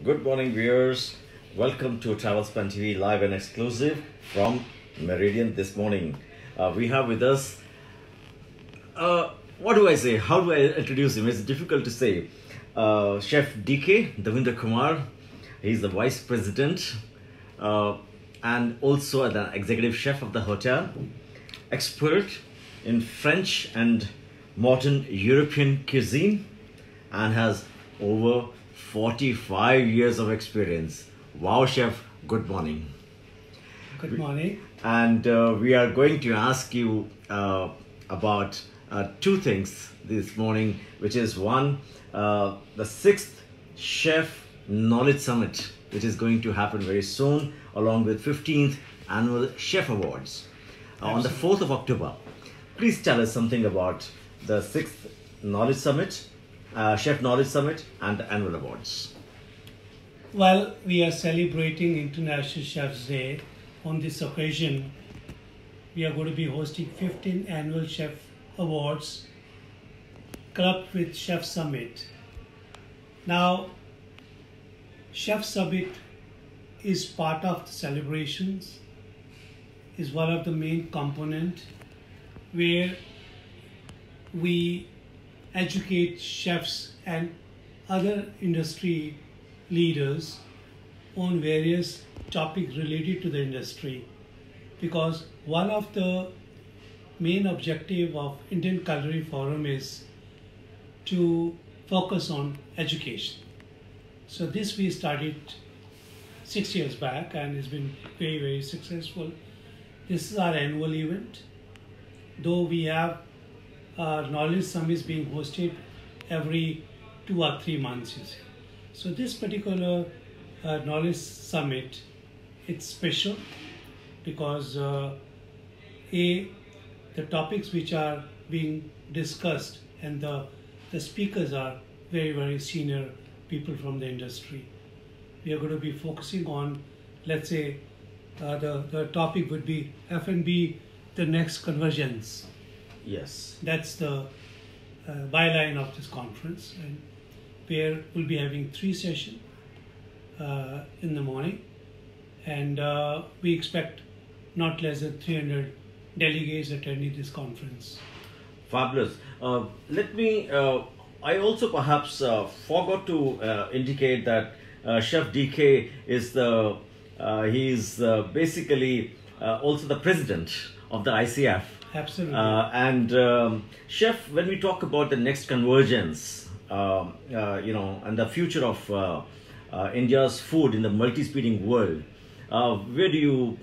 Good morning, viewers. Welcome to TravelSpan TV live and exclusive from Meridian this morning. We have with us, what do I say? How do I introduce him? It's difficult to say. Chef DK, Davinder Kumar. He's the Vice President and also the Executive Chef of the hotel. Expert in French and modern European cuisine and has over 45 years of experience. Wow, Chef, good morning. Good morning. And we are going to ask you about two things this morning, which is one, the 6th Chef Knowledge Summit, which is going to happen very soon, along with 15th Annual Chef Awards on the 4th of October. Please tell us something about the 6th Knowledge Summit, Chef Knowledge Summit, and the annual awards. Well, we are celebrating International Chef's Day. On this occasion, we are going to be hosting 15th Annual Chef Awards clubbed with Chef Summit. Now, Chef Summit is part of the celebrations, is one of the main component where we educate chefs and other industry leaders on various topics related to the industry, because one of the main objective of Indian Culinary Forum is to focus on education. So this we started 6 years back and it's been very, very successful. This is our annual event. Though we have knowledge summits being hosted every 2 or 3 months, you see. So this particular knowledge summit, it's special because the topics which are being discussed and the speakers are very, very senior people from the industry. We are going to be focusing on, let's say, the topic would be F&B, the next convergence. Yes. That's the byline of this conference, and where we'll be having 3 sessions in the morning, and we expect not less than 300 delegates attending this conference. Fabulous. I also perhaps forgot to indicate that Chef DK is he's basically also the president of the ICF. Absolutely. Chef, when we talk about the next convergence, and the future of India's food in the multi-speeding world, where do you,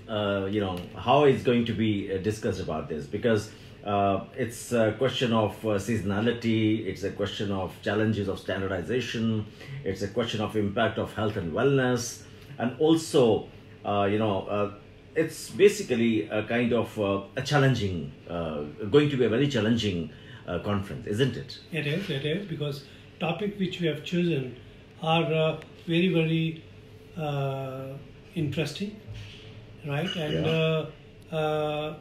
how is going to be discussed about this? Because it's a question of seasonality, it's a question of challenges of standardization, it's a question of impact of health and wellness, and also, it's basically a kind of a challenging, going to be a very challenging conference, isn't it? It is, because topic which we have chosen are very, very interesting, right? And yeah.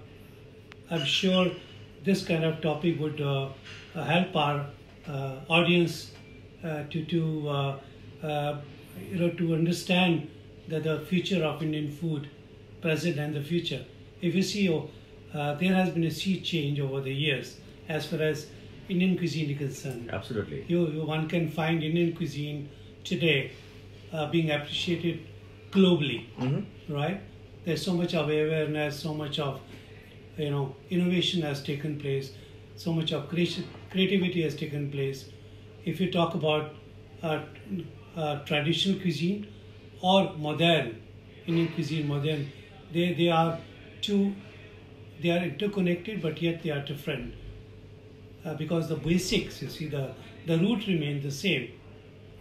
I'm sure this kind of topic would help our audience to understand that the future of Indian food, present and the future. If you see, there has been a sea change over the years as far as Indian cuisine is concerned. Absolutely. One can find Indian cuisine today being appreciated globally, right? There's so much of awareness, so much of innovation has taken place, so much of creativity has taken place. If you talk about traditional cuisine or modern Indian cuisine, they are interconnected, but yet they are different because the basics, you see, the root remain the same,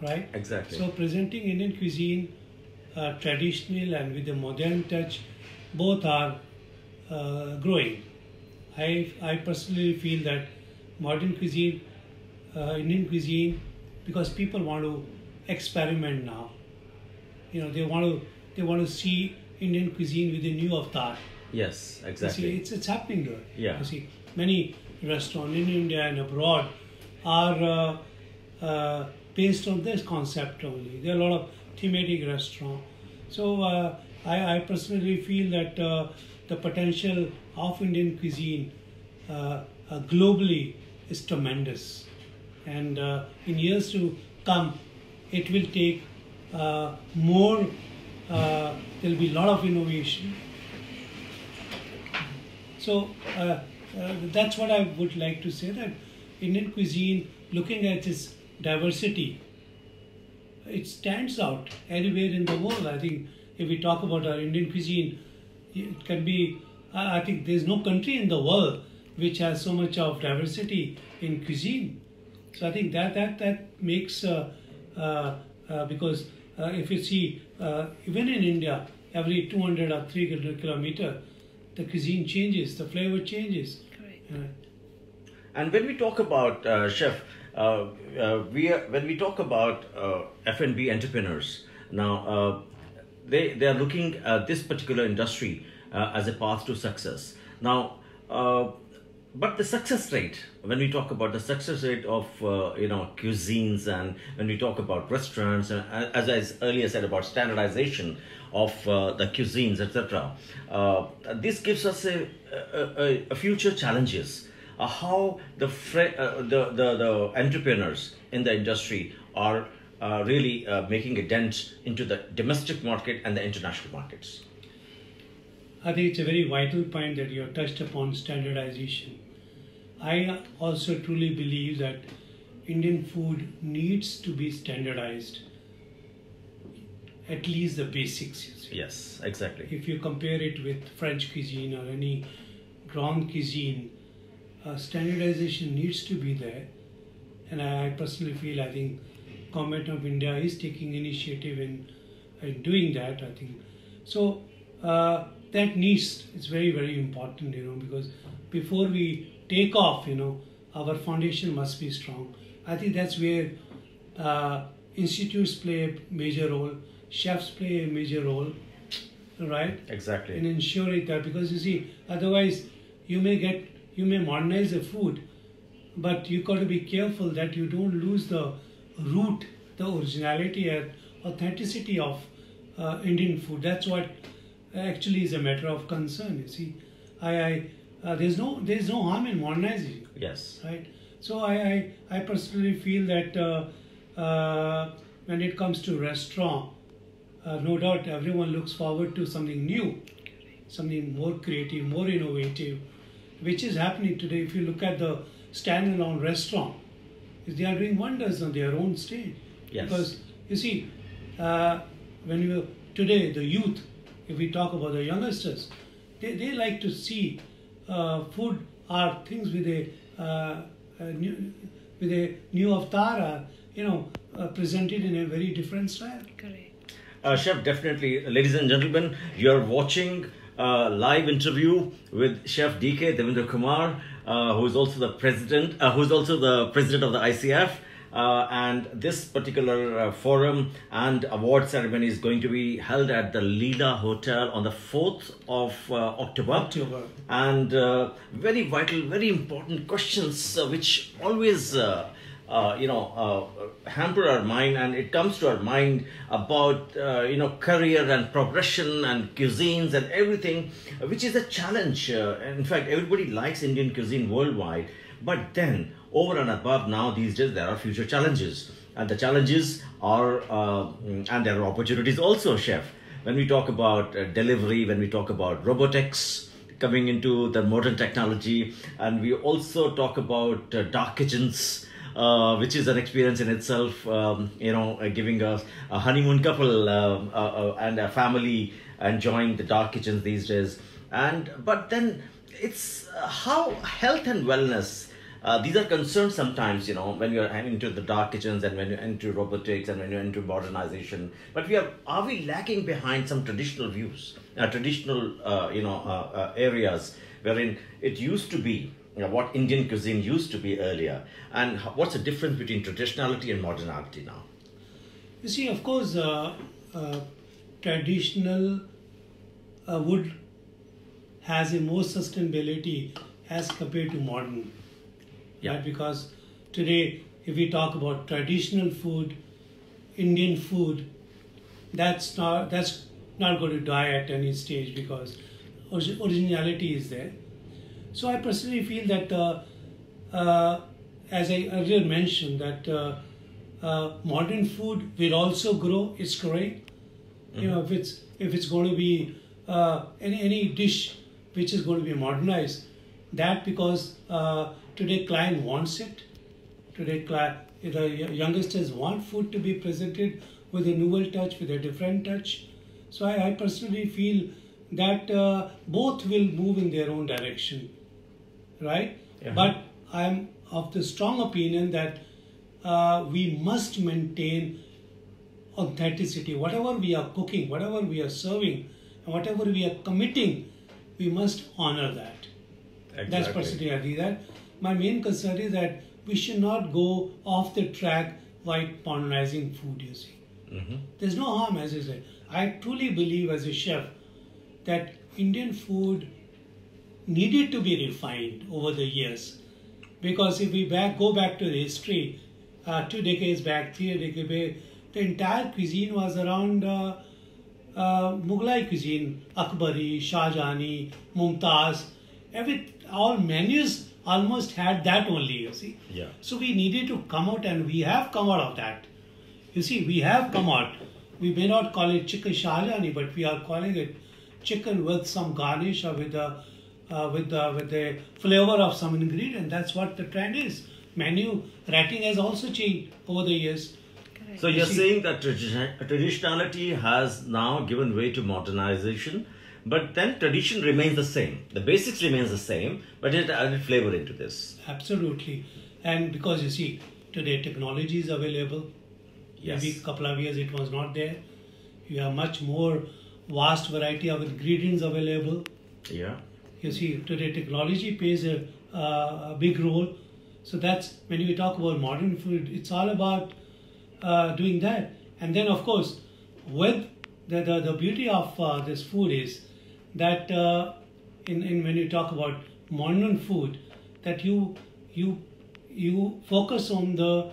right? Exactly. So presenting Indian cuisine traditional and with a modern touch, both are growing. I personally feel that modern cuisine, Indian cuisine, because people want to experiment now. They want to see Indian cuisine with a new avatar. Yes, exactly. You see, it's happening there. Yeah. You see, many restaurants in India and abroad are based on this concept only. There are a lot of thematic restaurants. So I personally feel that the potential of Indian cuisine globally is tremendous. And in years to come, it will take more, there will be a lot of innovation. So that's what I would like to say, that Indian cuisine, looking at its diversity, it stands out anywhere in the world. I think if we talk about our Indian cuisine, it can be, I think there's no country in the world which has so much of diversity in cuisine. So I think that makes, because if you see, even in India, every 200 or 300 kilometer, the cuisine changes, the flavor changes. Correct. And when we talk about chef, when we talk about F&B entrepreneurs now, they are looking at this particular industry as a path to success. Now, but the success rate, when we talk about the success rate of cuisines, and when we talk about restaurants, and as I earlier said about standardization of the cuisines, etc., this gives us a future challenges. How the entrepreneurs in the industry are really making a dent into the domestic market and the international markets. I think it's a very vital point that you have touched upon, standardization. I also truly believe that Indian food needs to be standardized, at least the basics. You see. Yes, exactly. If you compare it with French cuisine or any grand cuisine, standardization needs to be there. And I personally feel, I think Government of India is taking initiative in doing that, I think. So that needs, it's very, very important, because before we take off, our foundation must be strong. I think that's where institutes play a major role, chefs play a major role, right? Exactly. In ensuring that, because you see, otherwise you may modernize the food, but you got to be careful that you don't lose the root, the originality and authenticity of Indian food. That's what actually is a matter of concern. You see, there's no harm in modernizing. Yes. Right. So I personally feel that when it comes to restaurant, no doubt everyone looks forward to something new, something more creative, more innovative, which is happening today. If you look at the standalone restaurant, they are doing wonders on their own stage. Yes. Because you see, today the youth, if we talk about the youngsters, they like to see food or things with a new avatar, presented in a very different style. Correct. Chef, definitely. Ladies and gentlemen, you are watching a live interview with Chef DK Devendra Kumar, who is also the president of the ICF. And this particular forum and award ceremony is going to be held at the Leela Hotel on the 4th of October. And very vital, very important questions which always hamper our mind, and it comes to our mind about career and progression and cuisines and everything, which is a challenge. In fact, everybody likes Indian cuisine worldwide, but then over and above now these days there are future challenges, and the challenges are and there are opportunities also, chef. When we talk about delivery, when we talk about robotics coming into the modern technology, and we also talk about dark kitchens, which is an experience in itself, giving us a honeymoon couple and a family enjoying the dark kitchens these days. But then it's how health and wellness, these are concerns sometimes, when you're into the dark kitchens and when you're into robotics and when you're into modernization. But are we lagging behind some traditional views, traditional areas wherein it used to be what Indian cuisine used to be earlier, and what's the difference between traditionality and modernity now? You see, of course, traditional wood has a more sustainability as compared to modern. Yeah. Right? Because today, if we talk about traditional food, Indian food, that's not going to die at any stage because originality is there. So I personally feel that, as I earlier mentioned, that modern food will also grow. It's growing. You know, if it's going to be any dish which is going to be modernized, that because today client wants it. Today the youngsters want food to be presented with a novel touch, with a different touch. So I personally feel that both will move in their own direction, right? Yeah. But I'm of the strong opinion that we must maintain authenticity. Whatever we are cooking, whatever we are serving, and whatever we are committing, we must honor that. Exactly. That's personally I do that. My main concern is that we should not go off the track by modernizing food, you see. There's no harm, as I said. I truly believe as a chef that Indian food needed to be refined over the years. Because if we go back to the history, 2 decades back, 3 decades back, the entire cuisine was around Mughlai cuisine, Akbari, Shahjahani, Mumtaz. All menus almost had that only, you see. Yeah. So we needed to come out, and we have come out of that. You see, we have come out. We may not call it chicken Shahjahani, but we are calling it chicken with some garnish or with the flavor of some ingredient. That's what the trend is. Menu writing has also changed over the years. So you're saying that traditionality has now given way to modernization, but then tradition remains the same. The basics remains the same, but it added flavor into this. Absolutely. And because you see, today technology is available. Yes. Maybe a couple of years it was not there. You have much more vast variety of ingredients available. Yeah. You see, today technology plays a big role. So that's when we talk about modern food, it's all about doing that. And then, of course, with the beauty of this food is that when you talk about modern food, that you focus on the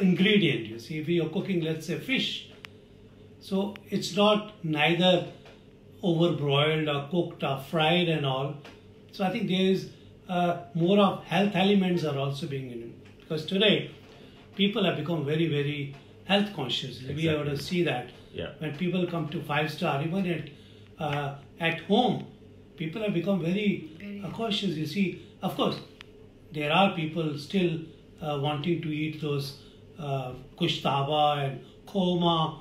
ingredient. You see, if you're cooking, let's say, fish, so it's not neither overbroiled or cooked or fried and all. So I think there is more of health elements are also being in it. Because today, people have become very, very health conscious. Exactly. We have to see that. Yeah. When people come to 5-star, even at home, people have become very cautious. You see, of course, there are people still wanting to eat those kushtaba and koma.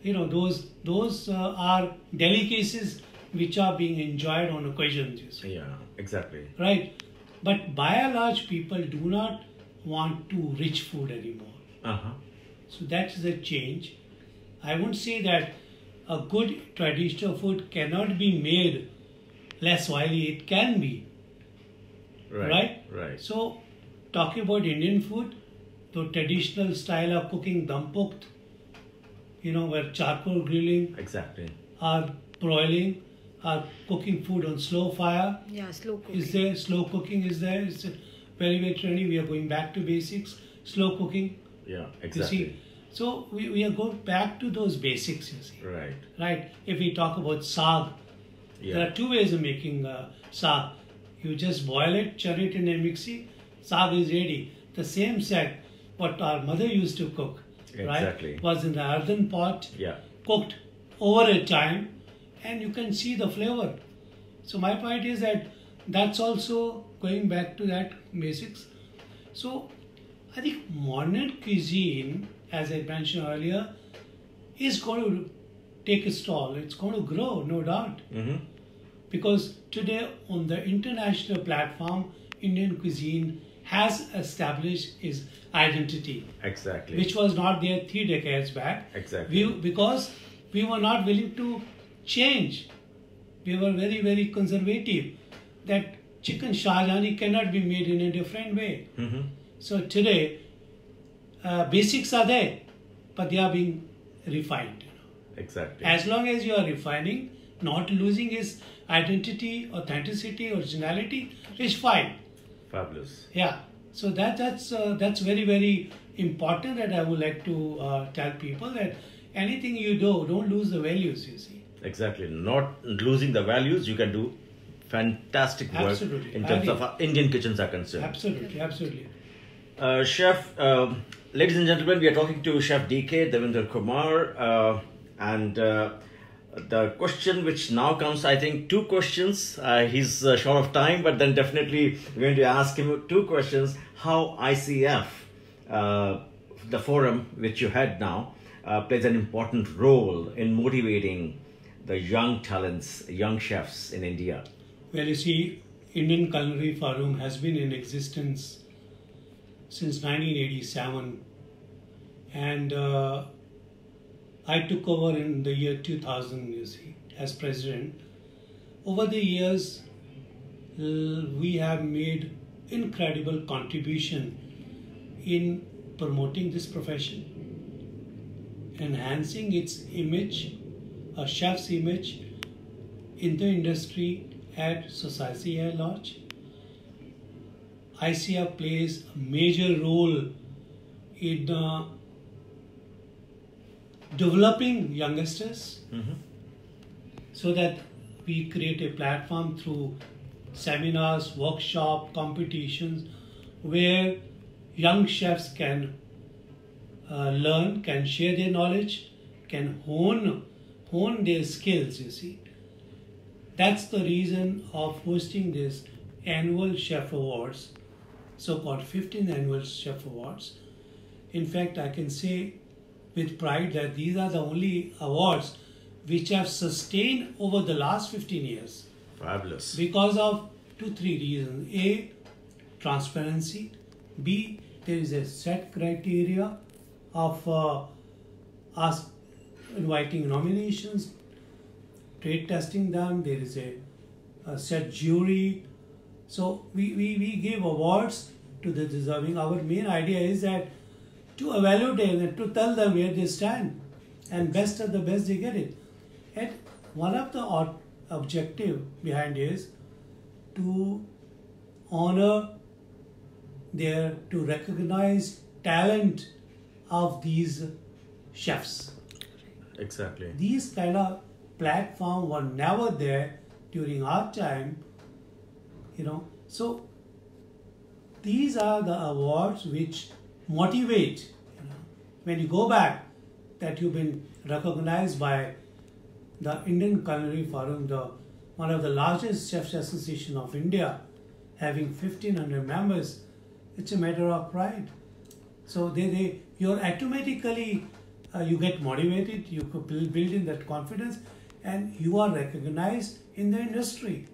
You know, those are delicacies which are being enjoyed on occasions. You see. Yeah, exactly. Right. But by and large, people do not want to rich food anymore. Uh-huh. So that is a change. I won't say that a good traditional food cannot be made less oily. It can be. Right? Right. So, talking about Indian food, the traditional style of cooking, dum pukht, where charcoal grilling, Exactly. or broiling, or cooking food on slow fire. Yeah, slow cooking. Is there slow cooking? Is there? It's very, very trendy. We are going back to basics. Slow cooking. Yeah, You exactly. see, so we are going back to those basics. You see, Right. right? If we talk about saag, Yeah. there are two ways of making saag. You just boil it, churn it in a mixie. Saag is ready. The same set what our mother used to cook, Exactly. right? Was in the earthen pot, Yeah. cooked over a time, and you can see the flavor. So my point is that that's also going back to that basics. So I think modern cuisine, as I mentioned earlier, is going to take a stall. It's going to grow, no doubt. Mm-hmm. Because today on the international platform, Indian cuisine has established its identity, Exactly. which was not there 3 decades back. Exactly. Because we were not willing to change. We were very, very conservative. That chicken Shahjahani cannot be made in a different way. Mm-hmm. So today, basics are there, but they are being refined. Exactly. As long as you are refining, not losing its identity, authenticity, originality, is fine. Fabulous. Yeah. So that's very very important, and I would like to tell people that anything you do, don't lose the values. You see. Exactly. Not losing the values, you can do fantastic work Absolutely. in terms of Indian kitchens are concerned. Absolutely, absolutely. Chef, ladies and gentlemen, we are talking to Chef DK Devendra Kumar, and the question which now comes, I think, two questions. He's short of time, but then definitely we're going to ask him two questions. How ICF, the forum which you had now, plays an important role in motivating the young talents, young chefs in India. Well, you see, Indian Culinary Forum has been in existence since 1987, and I took over in the year 2000, you see, as president. Over the years, we have made incredible contribution in promoting this profession, enhancing its image, a chef's image in the industry and society at large. ICF plays a major role in developing youngsters, so that we create a platform through seminars, workshop, competitions, where young chefs can learn, can share their knowledge, can hone their skills, you see. That's the reason of hosting this annual Chef Awards, so-called 15th Annual Chef Awards. In fact, I can say with pride that these are the only awards which have sustained over the last 15 years. Fabulous. Because of 2-3 reasons. A, transparency. B, there is a set criteria of us inviting nominations, trade testing them. There is a set jury. So we give awards to the deserving. Our main idea is that to evaluate them and to tell them where they stand, and best of the best they get it. And one of the objective behind is to honor to recognize talent of these chefs. Exactly. These kind of platform were never there during our time, you know. So these are the awards which motivate, you know, when you go back that you've been recognized by the Indian Culinary Forum, one of the largest chefs association of India, having 1,500 members. It's a matter of pride. So you're automatically you get motivated, you could build in that confidence, and you are recognized in the industry.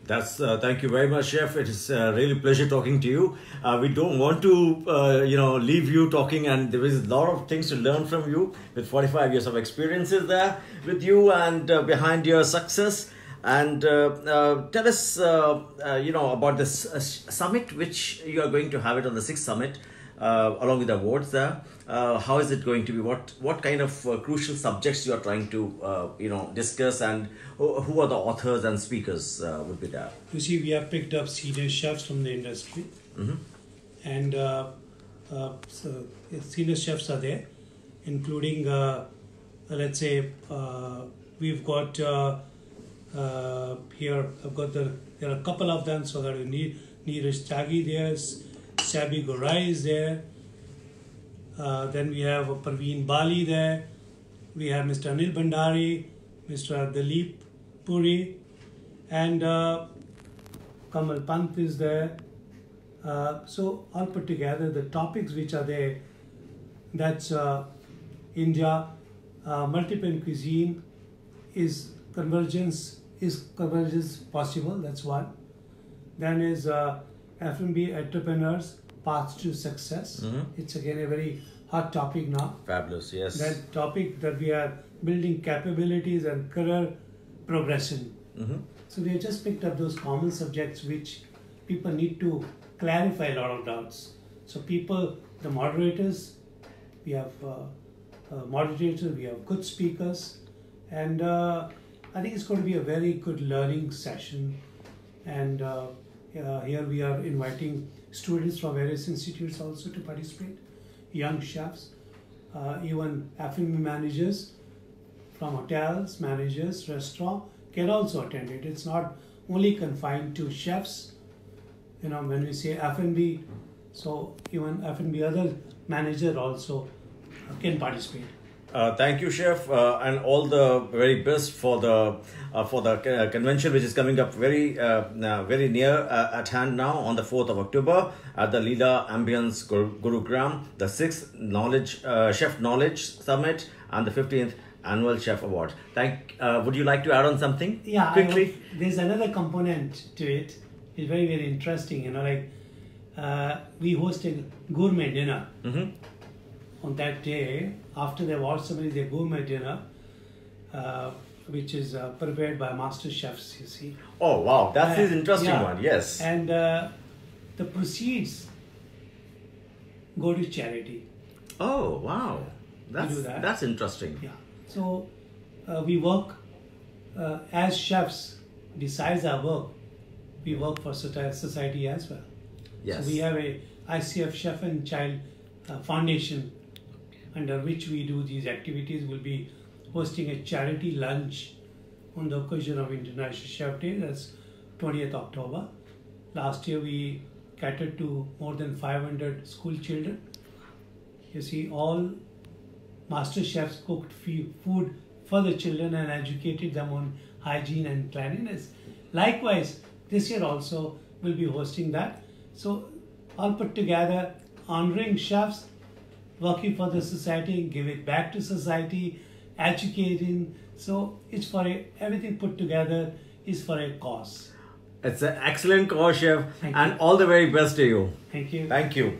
That's thank you very much, Chef. It is really a pleasure talking to you. We don't want to leave you talking, and there is a lot of things to learn from you with 45 years of experiences there with you and behind your success. And tell us about this summit which you are going to have it on the 6th summit along with the awards there. How is it going to be? What kind of crucial subjects you are trying to discuss, and who are the authors and speakers would be there? You see, we have picked up senior chefs from the industry, and so senior chefs are there, including let's say we've got here. There are a couple of them. So that Neeraj Tyagi there, Sabi Gorai is there. Then we have Parveen Bali there. We have Mr. Anil Bhandari, Mr. Dilip Puri, and Kamal Pant is there. So all put together, the topics which are there, that's India, multiple cuisine, is convergence possible? That's one. Then is F&B entrepreneurs, paths to success. It's again a very hot topic now. Fabulous, yes. That topic that we are building capabilities and career progression. So we have just picked up those common subjects which people need to clarify a lot of doubts. So the moderators, we have moderators, we have good speakers, and I think it's going to be a very good learning session. And here we are inviting students from various institutes also to participate, young chefs, even F&B managers from hotels, managers, restaurant can also attend it. It's not only confined to chefs. You know, when we say F&B, so even F&B other manager also can participate. Thank you, Chef, and all the very best for the convention, which is coming up very near at hand now on the 4th of October at the Leela Ambience Gurugram, the 6th Chef Knowledge Summit, and the 15th Annual Chef Award. Would you like to add on something? Yeah, quickly. There's another component to it. It's very, very interesting. You know, like we host a gourmet dinner. Mm-hmm. On that day, after the award ceremony, the gourmet dinner, which is prepared by master chefs, you see. Oh, wow. That's an interesting yeah. one, yes. And the proceeds go to charity. Oh, wow. We do that. That's interesting. Yeah. So we work as chefs. Besides our work, we work for society as well. Yes. So we have a ICF Chef and Child Foundation, under which we do these activities. We'll be hosting a charity lunch on the occasion of International Chef Day. That's 20th October. Last year we catered to more than 500 school children. You see, all master chefs cooked food for the children and educated them on hygiene and cleanliness. Likewise, this year also we'll be hosting that. So all put together, honoring chefs, working for the society, give it back to society, educating. So it's everything put together is for a cause. It's an excellent cause, Chef, Thank and you. all the very best to you. Thank you. Thank you.